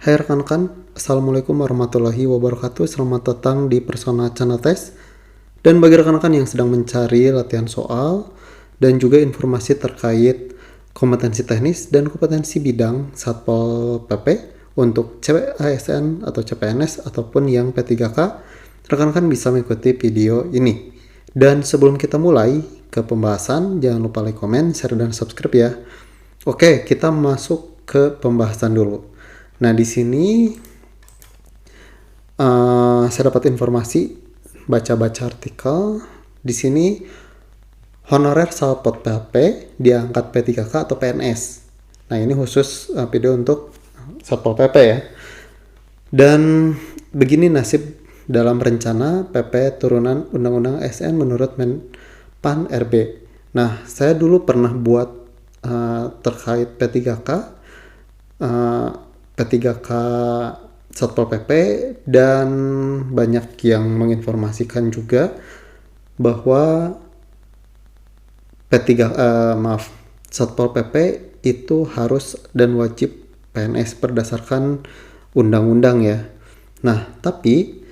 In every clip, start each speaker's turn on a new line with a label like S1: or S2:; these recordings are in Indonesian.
S1: Hai rekan-rekan, Assalamualaikum warahmatullahi wabarakatuh. Selamat datang di Persona Channel Test. Dan bagi rekan-rekan yang sedang mencari latihan soal dan juga informasi terkait kompetensi teknis dan kompetensi bidang Satpol PP untuk CPASN atau CPNS ataupun yang P3K, rekan-rekan bisa mengikuti video ini. Dan sebelum kita mulai ke pembahasan, jangan lupa like, komen, share, dan subscribe ya. Oke, kita masuk ke pembahasan dulu. Nah, di sini saya dapat informasi, baca-baca artikel. Di sini honorer Satpol PP diangkat P3K atau PNS. Nah, ini khusus video untuk Satpol PP ya. Dan begini nasib dalam rencana PP turunan Undang-Undang ASN menurut Menpan RB. Nah, saya dulu pernah buat terkait P3K Satpol PP, dan banyak yang menginformasikan juga bahwa Satpol PP itu harus dan wajib PNS berdasarkan undang-undang ya. Nah, tapi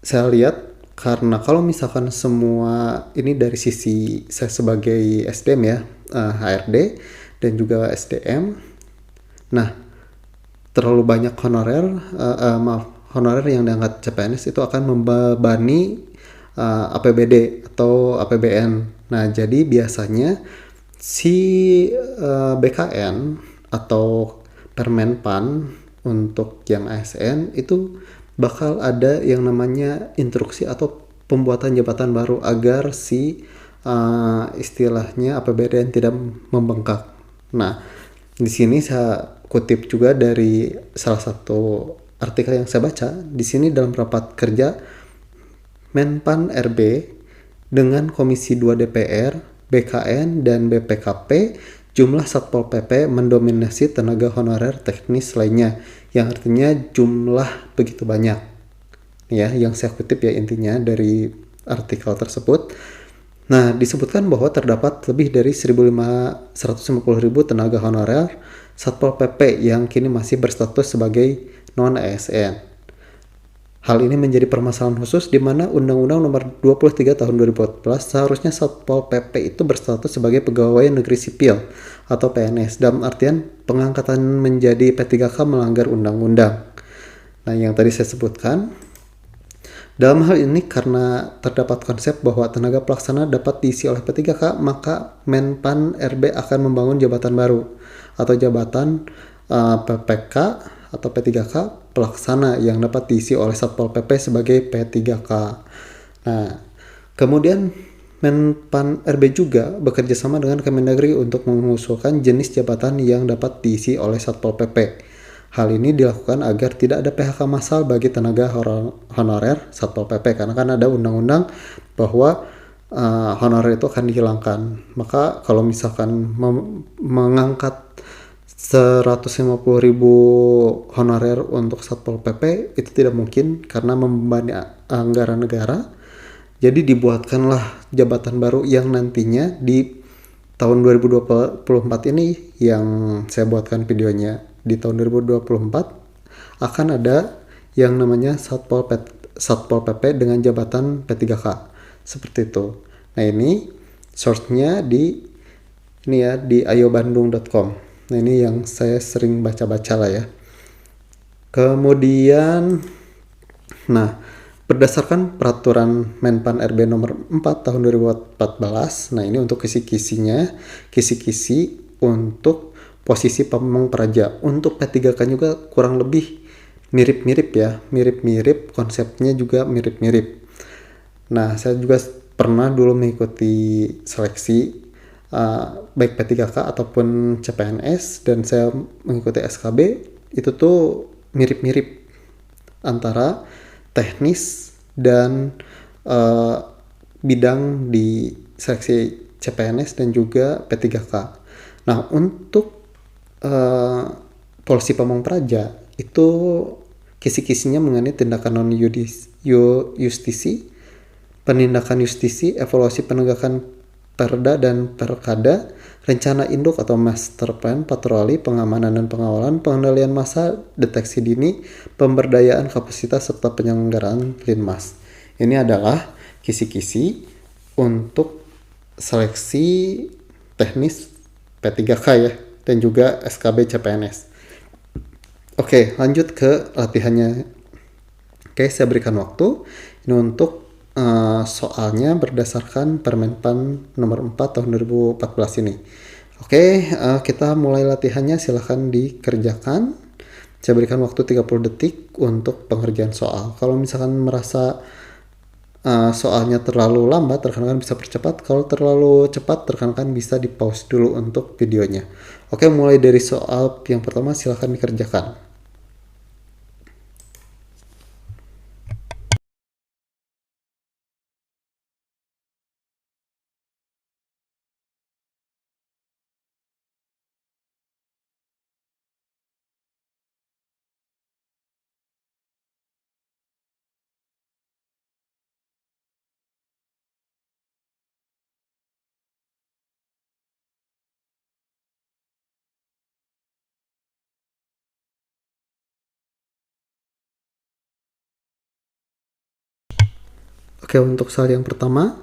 S1: saya lihat karena kalau misalkan semua ini dari sisi saya sebagai SDM ya, HRD dan juga SDM. Nah, terlalu banyak honorer yang diangkat CPNS itu akan membebani APBD atau APBN. Nah, jadi biasanya si BKN atau Permenpan untuk yang ASN itu bakal ada yang namanya instruksi atau pembuatan jabatan baru agar si istilahnya APBN tidak membengkak. Nah, di sini saya kutip juga dari salah satu artikel yang saya baca. Di sini dalam rapat kerja Menpan RB dengan Komisi 2 DPR, BKN, dan BPKP, jumlah Satpol PP mendominasi tenaga honorer teknis lainnya, yang artinya jumlah begitu banyak. Ya, yang saya kutip ya intinya dari artikel tersebut. Nah, disebutkan bahwa terdapat lebih dari 150.000 tenaga honorer Satpol PP yang kini masih berstatus sebagai non-ASN. Hal ini menjadi permasalahan khusus di mana Undang-Undang Nomor 23 Tahun 2014 seharusnya Satpol PP itu berstatus sebagai pegawai negeri sipil atau PNS, dalam artian pengangkatan menjadi P3K melanggar undang-undang. Nah, yang tadi saya sebutkan. Dalam hal ini, karena terdapat konsep bahwa tenaga pelaksana dapat diisi oleh P3K, maka Menpan RB akan membangun jabatan baru atau jabatan PPK atau P3K pelaksana yang dapat diisi oleh Satpol PP sebagai P3K. Nah, kemudian Menpan RB juga bekerja sama dengan Kemendagri untuk mengusulkan jenis jabatan yang dapat diisi oleh Satpol PP. Hal ini dilakukan agar tidak ada PHK massal bagi tenaga honorer Satpol PP, karena kan ada undang-undang bahwa honorer itu akan dihilangkan. Maka kalau misalkan mengangkat 150.000 honorer untuk Satpol PP itu tidak mungkin karena membebani anggaran negara. Jadi dibuatkanlah jabatan baru yang nantinya di tahun 2024 ini yang saya buatkan videonya. Di tahun 2024 akan ada yang namanya Satpol PP dengan jabatan P3K seperti itu. Nah, ini source-nya di ayobandung.com. Nah, ini yang saya sering baca-baca lah ya. Kemudian, nah, berdasarkan peraturan Menpan RB nomor 4 tahun 2014, nah ini untuk kisi-kisi untuk posisi pamong praja. Untuk P3K juga kurang lebih mirip-mirip ya, mirip-mirip, konsepnya juga mirip-mirip. Nah, saya juga pernah dulu mengikuti seleksi baik P3K ataupun CPNS, dan saya mengikuti SKB. Itu tuh mirip-mirip antara teknis dan bidang di seleksi CPNS dan juga P3K. Nah, untuk polisi pamong praja itu kisi-kisinya mengenai tindakan non justisi, penindakan justisi, evaluasi penegakan Perda dan Perkada, rencana induk atau master plan, patroli, pengamanan dan pengawalan, pengendalian massa, deteksi dini, pemberdayaan kapasitas, serta penyelenggaraan Linmas. Ini adalah kisi-kisi untuk seleksi teknis P3K ya, dan juga SKB CPNS. Oke, lanjut ke latihannya. Oke, saya berikan waktu ini untuk soalnya berdasarkan Permenpan nomor 4 tahun 2014 ini. Oke, kita mulai latihannya, silahkan dikerjakan. Saya berikan waktu 30 detik untuk pengerjaan soal. Kalau misalkan merasa soalnya terlalu lambat, rekan-rekan bisa percepat. Kalau terlalu cepat, rekan-rekan bisa di pause dulu untuk videonya. Oke, mulai dari soal yang pertama, silahkan dikerjakan. Oke, untuk soal yang pertama,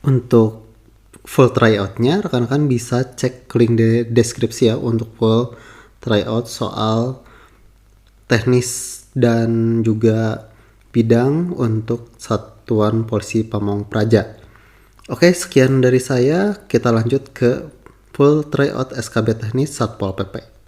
S1: untuk full tryoutnya, rekan-rekan bisa cek link di deskripsi ya untuk full tryout soal teknis dan juga bidang untuk Satuan Polisi Pamong Praja. Oke, sekian dari saya. Kita lanjut ke full tryout SKB teknis Satpol PP.